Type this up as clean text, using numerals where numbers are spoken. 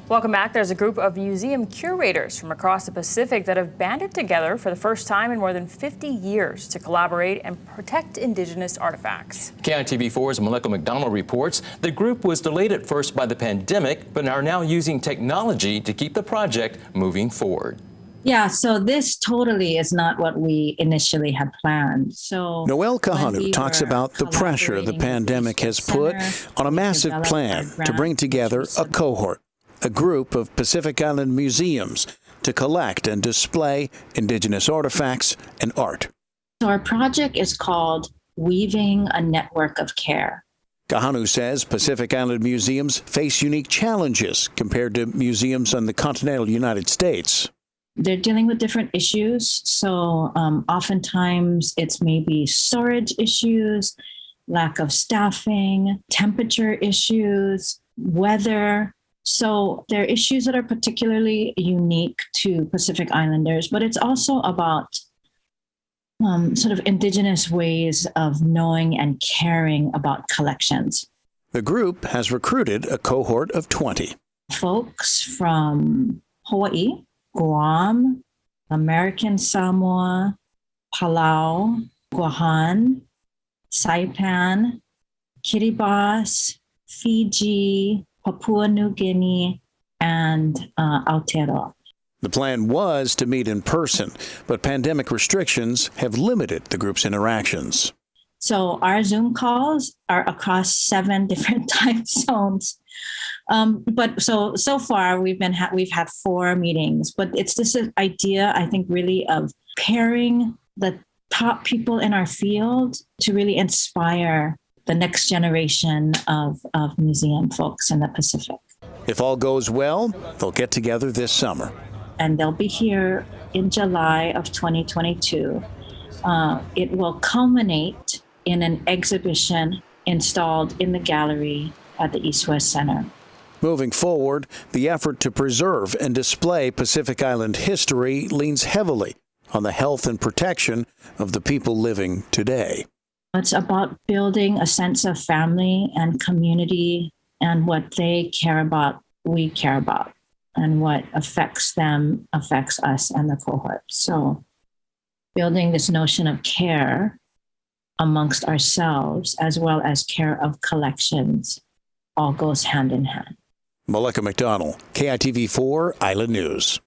Welcome back. There's a group of museum curators from across the Pacific that have banded together for the first time in more than 50 years to collaborate and protect indigenous artifacts. KITV4's Melissa McDonald reports the group was delayed at first by the pandemic, but are now using technology to keep the project moving forward. Yeah, so this totally is not what we initially had planned. So Noelle Kahanu talks about the pressure the pandemic has put on a massive plan to bring together a cohort, a group of Pacific Island museums to collect and display indigenous artifacts and art. So our project is called Weaving a Network of Care. Kahanu says Pacific Island museums face unique challenges compared to museums in the continental United States. They're dealing with different issues. So oftentimes it's maybe storage issues, lack of staffing, temperature issues, weather. So there are issues that are particularly unique to Pacific Islanders, but it's also about sort of indigenous ways of knowing and caring about collections. The group has recruited a cohort of 20. Folks from Hawaii, Guam, American Samoa, Palau, Guahan, Saipan, Kiribati, Fiji, Papua New Guinea, and Aotearoa. The plan was to meet in person, but pandemic restrictions have limited the group's interactions. So our Zoom calls are across 7 different time zones. But so far we've had 4 meetings, but it's this idea, I think, really of pairing the top people in our field to really inspire the next generation of museum folks in the Pacific. If all goes well, they'll get together this summer. And they'll be here in July of 2022. It will culminate in an exhibition installed in the gallery at the East West Center. Moving forward, the effort to preserve and display Pacific Island history leans heavily on the health and protection of the people living today. It's about building a sense of family and community, and what they care about, we care about, and what affects them affects us and the cohort. So building this notion of care amongst ourselves as well as care of collections all goes hand in hand. Melissa McDonald, KITV4 Island News.